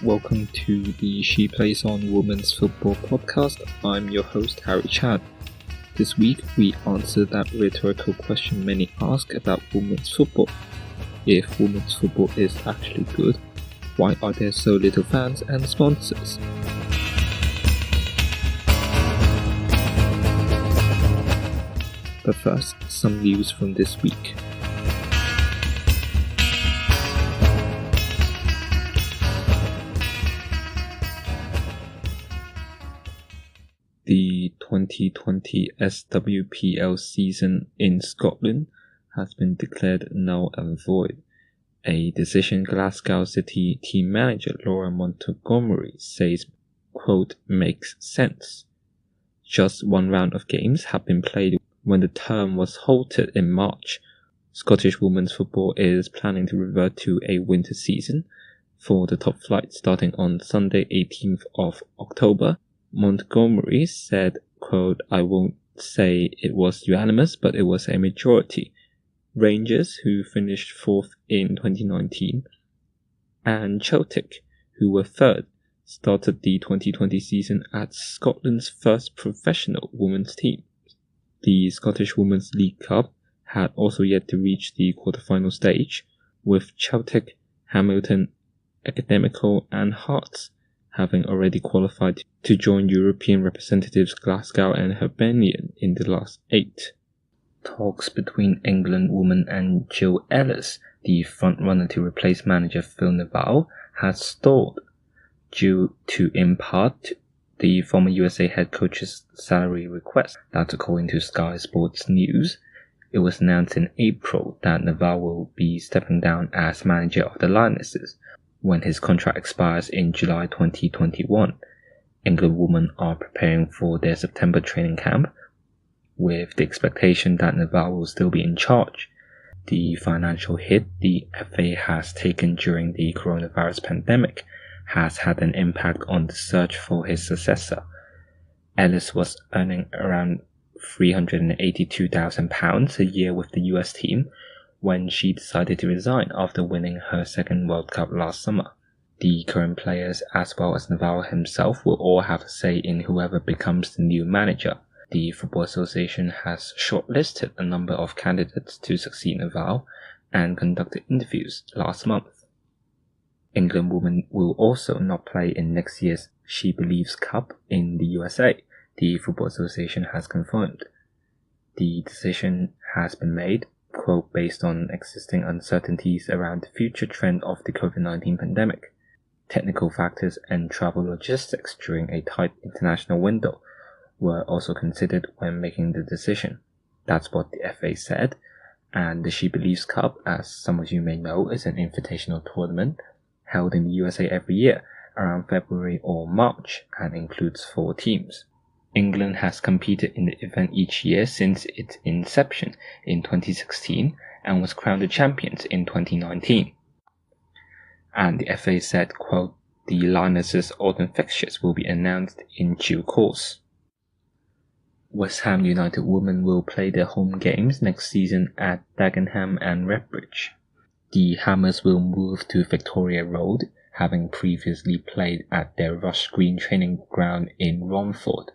Welcome to the She Plays on Women's Football podcast. I'm your host, Harry Chan. This week, we answer that rhetorical question many ask about women's football. If women's football is actually good, why are there so little fans and sponsors? But first, some news from this week. The 2020 SWPL season in Scotland has been declared null and void, a decision Glasgow City team manager Laura Montgomery says, quote, makes sense. Just one round of games have been played when the term was halted in March. Scottish women's football is planning to revert to a winter season for the top flight starting on Sunday 18th of October. Montgomery said, quote, I won't say it was unanimous, but it was a majority. Rangers, who finished 4th in 2019, and Celtic, who were 3rd, started the 2020 season as Scotland's first professional women's team. The Scottish Women's League Cup had also yet to reach the quarter-final stage, with Celtic, Hamilton, Academical and Hearts having already qualified to join European representatives Glasgow and Hibernian in the last 8. Talks between England woman and Jill Ellis, the frontrunner to replace manager Phil Neville, had stalled due to in part the former USA head coach's salary request. That's according to Sky Sports News. It was announced in April that Neville will be stepping down as manager of the Lionesses when his contract expires in July 2021. England women are preparing for their September training camp, with the expectation that Neville will still be in charge. The financial hit the FA has taken during the coronavirus pandemic has had an impact on the search for his successor. Ellis was earning around £382,000 a year with the US team when she decided to resign after winning her second World Cup last summer. The current players, as well as Neville himself, will all have a say in whoever becomes the new manager. The Football Association has shortlisted a number of candidates to succeed Neville and conducted interviews last month. England women will also not play in next year's SheBelieves Cup in the USA, the Football Association has confirmed. The decision has been made, quote, based on existing uncertainties around the future trend of the COVID-19 pandemic. Technical factors and travel logistics during a tight international window were also considered when making the decision. That's what the FA said, and the SheBelieves Cup, as some of you may know, is an invitational tournament held in the USA every year around February or March and includes 4 teams. England has competed in the event each year since its inception in 2016 and was crowned the champions in 2019. And the FA said, quote, the Lionesses' autumn fixtures will be announced in due course. West Ham United women will play their home games next season at Dagenham and Redbridge. The Hammers will move to Victoria Road, having previously played at their Rush Green training ground in Romford.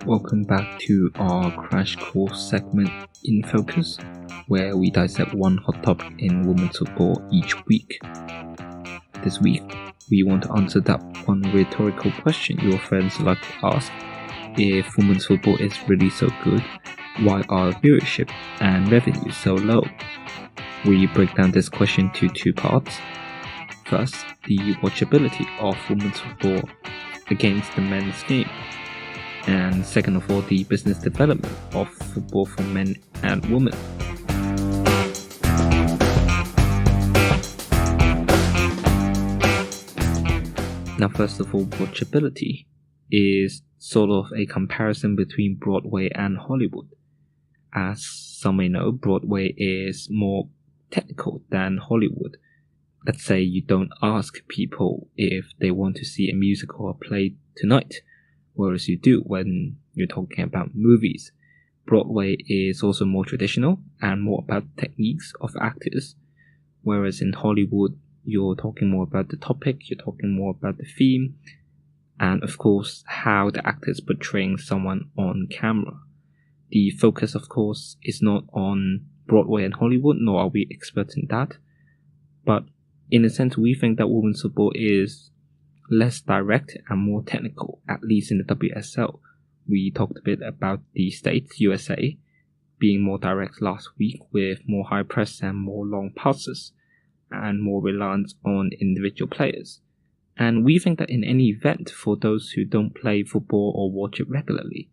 Welcome back to our crash course segment In Focus, where we dissect one hot topic in women's football each week. This week, we want to answer that one rhetorical question your friends like to ask. If women's football is really so good, why are viewership and revenue so low? We break down this question to 2 parts. First, the watchability of women's football against the men's game. And second of all, the business development of football for men and women. Now, first of all, watchability is sort of a comparison between Broadway and Hollywood. As some may know, Broadway is more technical than Hollywood. Let's say you don't ask people if they want to see a musical or play tonight, whereas you do when you're talking about movies. Broadway is also more traditional and more about techniques of actors, whereas in Hollywood, you're talking more about the topic, you're talking more about the theme, and of course, how the actor is portraying someone on camera. The focus, of course, is not on Broadway and Hollywood, nor are we experts in that. But in a sense, we think that women's football is less direct and more technical, at least in the WSL. We talked a bit about the States, USA, being more direct last week with more high press and more long passes and more reliance on individual players. And we think that in any event, for those who don't play football or watch it regularly,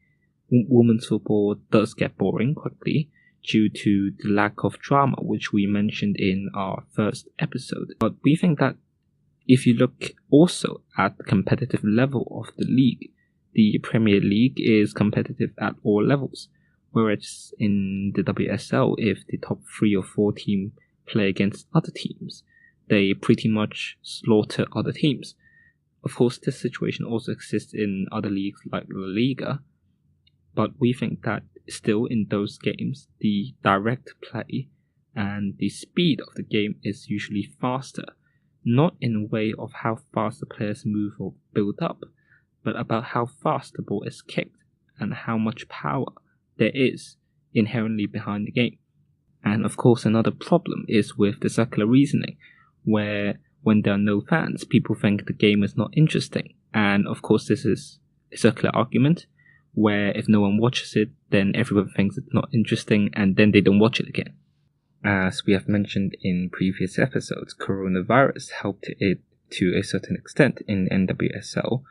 women's football does get boring quickly due to the lack of drama, which we mentioned in our first episode. But we think that if you look also at the competitive level of the league, the Premier League is competitive at all levels, whereas in the WSL, if the top 3 or 4 teams play against other teams, they pretty much slaughter other teams. Of course, this situation also exists in other leagues like La Liga, but we think that still in those games, the direct play and the speed of the game is usually faster, not in a way of how fast the players move or build up, but about how fast the ball is kicked and how much power there is inherently behind the game. And of course, another problem is with the circular reasoning, where when there are no fans, people think the game is not interesting. And of course, this is a circular argument, where if no one watches it, then everyone thinks it's not interesting, and then they don't watch it again. As we have mentioned in previous episodes, coronavirus helped it to a certain extent in NWSL,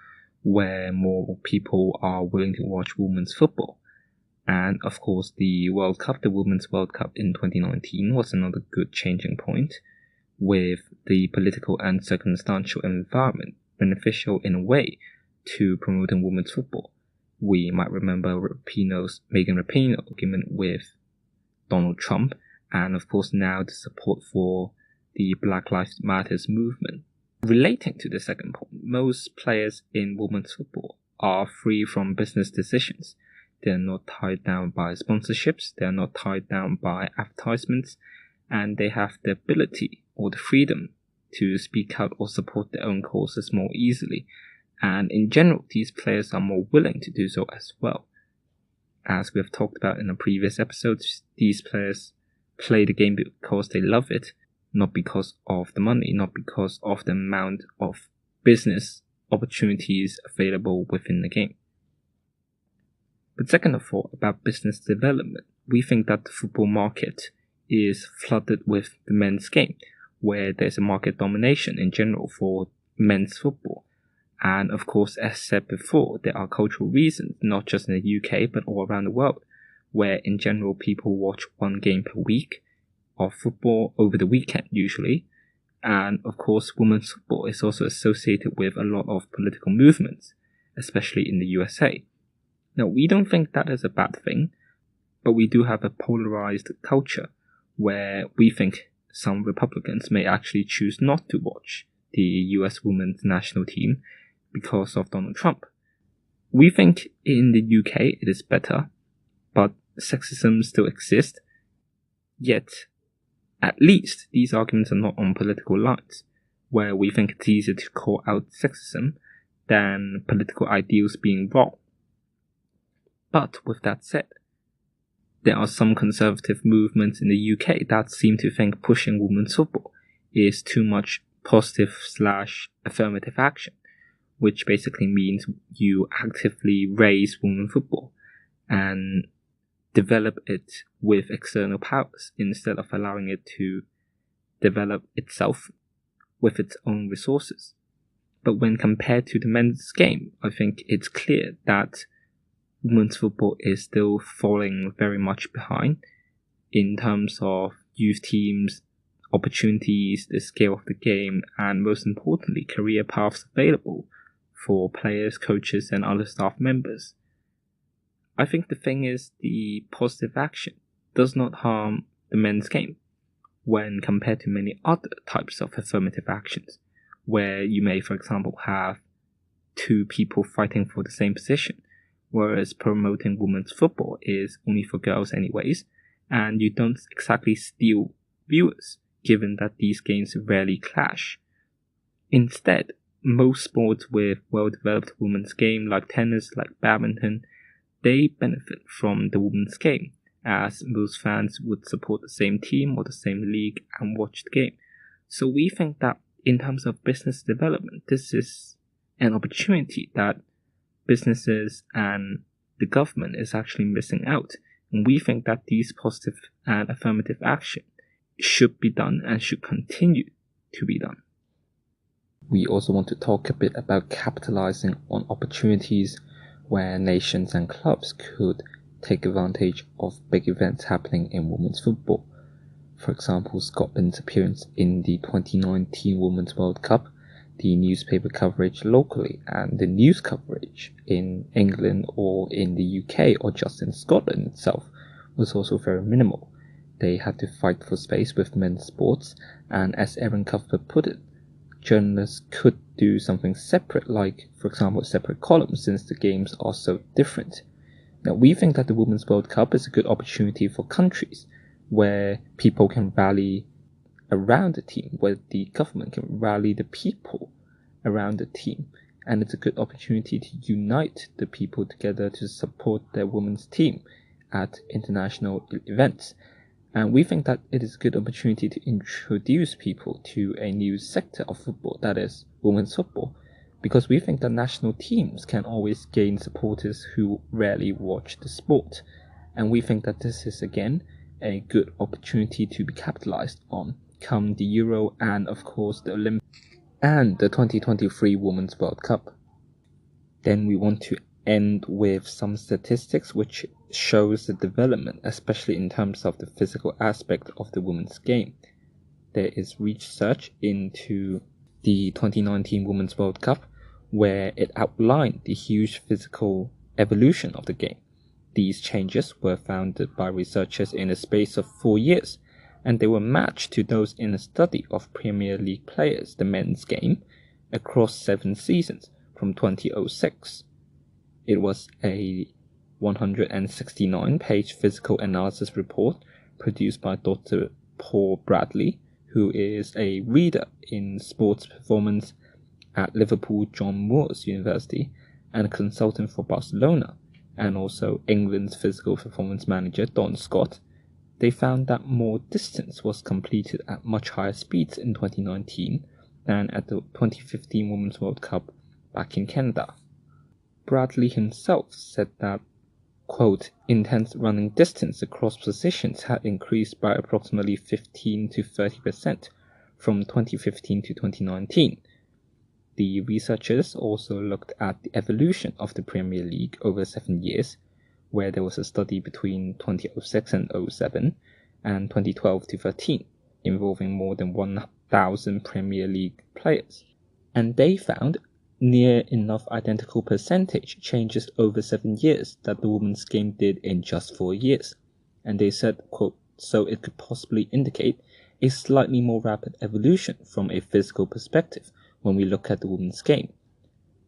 where more people are willing to watch women's football. And of course, the World Cup, the Women's World Cup in 2019 was another good changing point, with the political and circumstantial environment beneficial in a way to promoting women's football. We might remember Megan Rapinoe's argument with Donald Trump, and of course now the support for the Black Lives Matter movement. Relating to the second point, most players in women's football are free from business decisions. They're not tied down by sponsorships, they're not tied down by advertisements, and they have the ability or the freedom to speak out or support their own causes more easily. And in general, these players are more willing to do so as well. As we have talked about in the previous episodes, these players play the game because they love it, not because of the money, not because of the amount of business opportunities available within the game. But second of all, about business development, we think that the football market is flooded with the men's game, where there's a market domination in general for men's football. And of course, as said before, there are cultural reasons, not just in the UK, but all around the world, where in general people watch one game per week of football over the weekend usually. And of course, women's football is also associated with a lot of political movements, especially in the USA. Now, we don't think that is a bad thing, but we do have a polarized culture where we think some Republicans may actually choose not to watch the US women's national team because of Donald Trump. We think in the UK it is better, but sexism still exists, yet at least these arguments are not on political lines, where we think it's easier to call out sexism than political ideals being wrong. But with that said, there are some conservative movements in the UK that seem to think pushing women's football is too much positive/affirmative action, which basically means you actively raise women's football and develop it with external powers instead of allowing it to develop itself with its own resources. But when compared to the men's game, I think it's clear that women's football is still falling very much behind in terms of youth teams, opportunities, the scale of the game, and most importantly, career paths available for players, coaches, and other staff members. I think the thing is, the positive action does not harm the men's game when compared to many other types of affirmative actions, where you may, for example, have two people fighting for the same position, whereas promoting women's football is only for girls anyways, and you don't exactly steal viewers, given that these games rarely clash. Instead, most sports with well-developed women's game, like tennis, like badminton, they benefit from the women's game, as most fans would support the same team or the same league and watch the game. So we think that in terms of business development, this is an opportunity that businesses and the government is actually missing out. And we think that these positive and affirmative action should be done and should continue to be done. We also want to talk a bit about capitalizing on opportunities where nations and clubs could take advantage of big events happening in women's football. For example, Scotland's appearance in the 2019 Women's World Cup, the newspaper coverage locally, and the news coverage in England or in the UK or just in Scotland itself was also very minimal. They had to fight for space with men's sports, and as Aaron Cuthbert put it, journalists could do something separate, like, for example, separate columns, since the games are so different. Now, we think that the Women's World Cup is a good opportunity for countries where people can rally around the team, where the government can rally the people around the team, and it's a good opportunity to unite the people together to support their women's team at international events. And we think that it is a good opportunity to introduce people to a new sector of football, that is, women's football, because we think that national teams can always gain supporters who rarely watch the sport. And we think that this is, again, a good opportunity to be capitalized on come the Euro and, of course, the Olympics and the 2023 Women's World Cup. Then we want to end with some statistics which shows the development, especially in terms of the physical aspect of the women's game. There is research into the 2019 Women's World Cup where it outlined the huge physical evolution of the game. These changes were founded by researchers in a space of 4 years, and they were matched to those in a study of Premier League players, the men's game, across 7 seasons from 2006. It was a 169-page physical analysis report produced by Dr. Paul Bradley, who is a reader in sports performance at Liverpool John Moores University and a consultant for Barcelona, and also England's physical performance manager Don Scott. They found that more distance was completed at much higher speeds in 2019 than at the 2015 Women's World Cup back in Canada. Bradley himself said that, quote, intense running distance across positions had increased by approximately 15 to 30% from 2015 to 2019. The researchers also looked at the evolution of the Premier League over 7 years, where there was a study between 2006 and 07 and 2012 to 13, involving more than 1,000 Premier League players. And they found near enough identical percentage changes over 7 years that the women's game did in just 4 years. And they said, quote, so it could possibly indicate a slightly more rapid evolution from a physical perspective when we look at the women's game.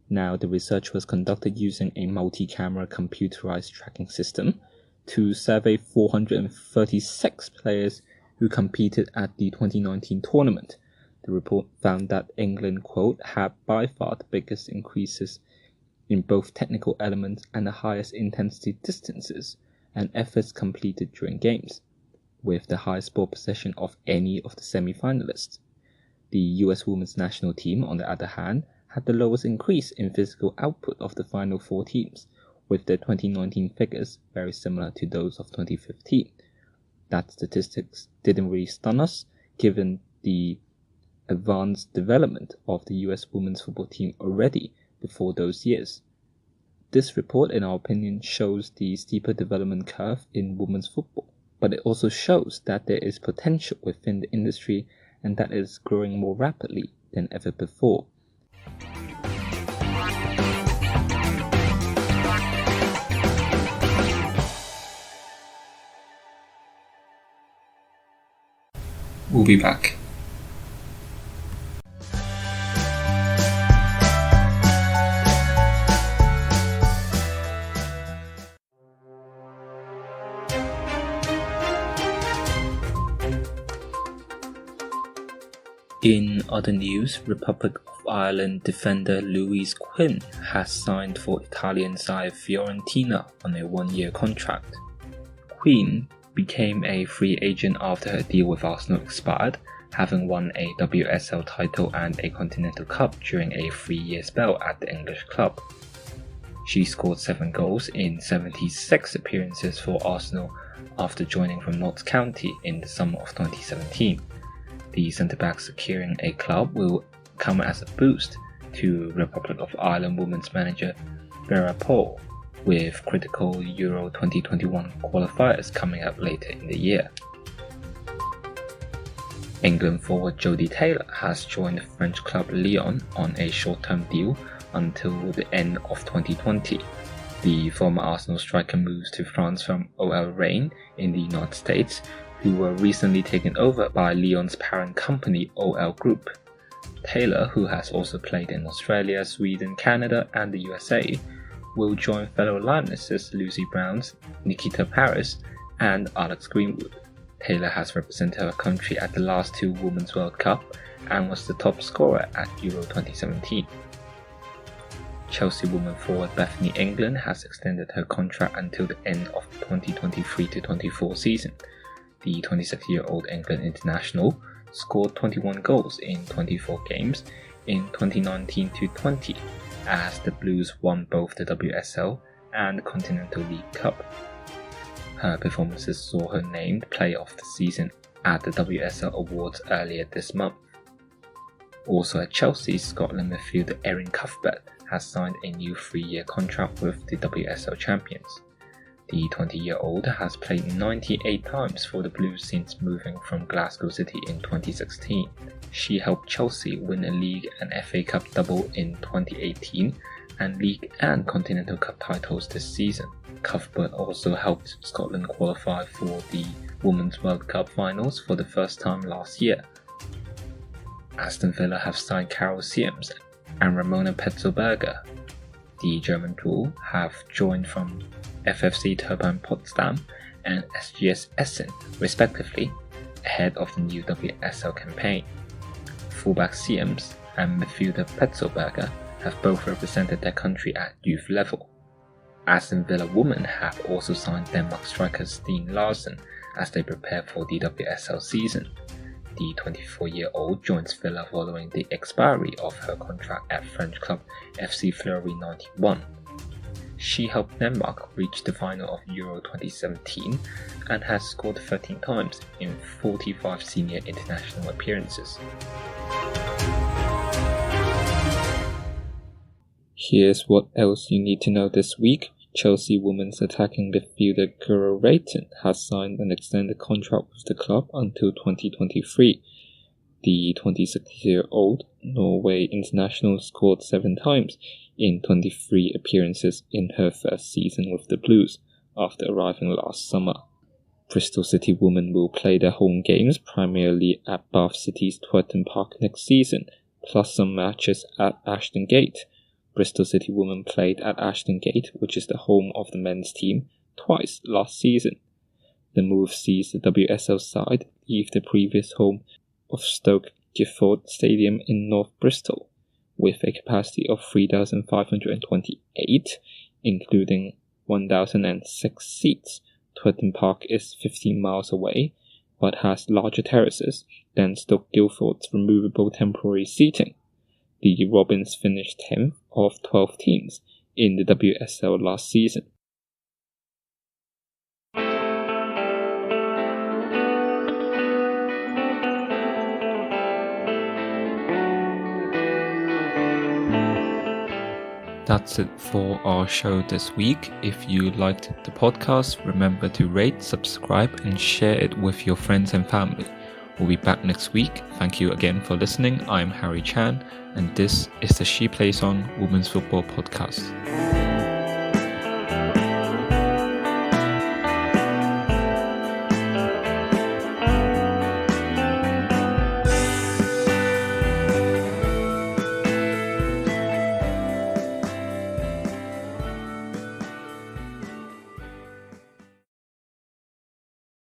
Now, the research was conducted using a multi-camera computerized tracking system to survey 436 players who competed at the 2019 tournament. The report found that England, quote, had by far the biggest increases in both technical elements and the highest intensity distances and efforts completed during games, with the highest ball possession of any of the semi-finalists. The US women's national team, on the other hand, had the lowest increase in physical output of the final 4 teams, with their 2019 figures very similar to those of 2015. That statistics didn't really stun us, given the advanced development of the US women's football team already before those years. This report, in our opinion, shows the steeper development curve in women's football, but it also shows that there is potential within the industry and that it is growing more rapidly than ever before. We'll be back. In other news, Republic of Ireland defender Louise Quinn has signed for Italian side Fiorentina on a one-year contract. Quinn became a free agent after her deal with Arsenal expired, having won a WSL title and a Continental Cup during a 3-year spell at the English club. She scored 7 goals in 76 appearances for Arsenal after joining from Notts County in the summer of 2017. The centre-back securing a club will come as a boost to Republic of Ireland women's manager Vera Pauw, with critical Euro 2021 qualifiers coming up later in the year. England forward Jodie Taylor has joined French club Lyon on a short-term deal until the end of 2020. The former Arsenal striker moves to France from OL Reign in the United States, who were recently taken over by Lyon's parent company OL Group. Taylor, who has also played in Australia, Sweden, Canada and the USA, will join fellow Lionesses Lucy Browns, Nikita Paris and Alex Greenwood. Taylor has represented her country at the last 2 Women's World Cup and was the top scorer at Euro 2017. Chelsea woman forward Bethany England has extended her contract until the end of the 2023-24 season. The 26-year-old England international scored 21 goals in 24 games in 2019-20 as the Blues won both the WSL and Continental League Cup. Her performances saw her named Player of the Season at the WSL Awards earlier this month. Also at Chelsea, Scotland midfielder Erin Cuthbert has signed a new 3-year contract with the WSL champions. The 20-year-old has played 98 times for the Blues since moving from Glasgow City in 2016. She helped Chelsea win a League and FA Cup double in 2018 and League and Continental Cup titles this season. Cuthbert also helped Scotland qualify for the Women's World Cup finals for the first time last year. Aston Villa have signed Carol Siems and Ramona Petzelberger. The German duo have joined from FFC Turbine Potsdam and SGS Essen, respectively, ahead of the new WSL campaign. Fullback Siems and midfielder Petzelberger have both represented their country at youth level. Aston Villa women have also signed Denmark striker Stine Larsen as they prepare for the WSL season. The 24-year-old joins Villa following the expiry of her contract at French club FC Fleury 91. She helped Denmark reach the final of Euro 2017 and has scored 13 times in 45 senior international appearances. Here's what else you need to know this week. Chelsea women's attacking midfielder Guro Reiten has signed an extended contract with the club until 2023. The 26-year-old Norway international scored 7 times in 23 appearances in her first season with the Blues after arriving last summer. Bristol City women will play their home games primarily at Bath City's Twerton Park next season, plus some matches at Ashton Gate. Bristol City women played at Ashton Gate, which is the home of the men's team, twice last season. The move sees the WSL side leave the previous home of Stoke Gifford Stadium in North Bristol, with a capacity of 3,528, including 1,006 seats. Twerton Park is 15 miles away, but has larger terraces than Stoke Guildford's removable temporary seating. The Robins finished 10th of 12 teams in the WSL last season. That's it for our show this week. If you liked the podcast, remember to rate, subscribe, and share it with your friends and family. We'll be back next week. Thank you again for listening. I'm Harry Chan, and this is the She Plays On Women's Football Podcast.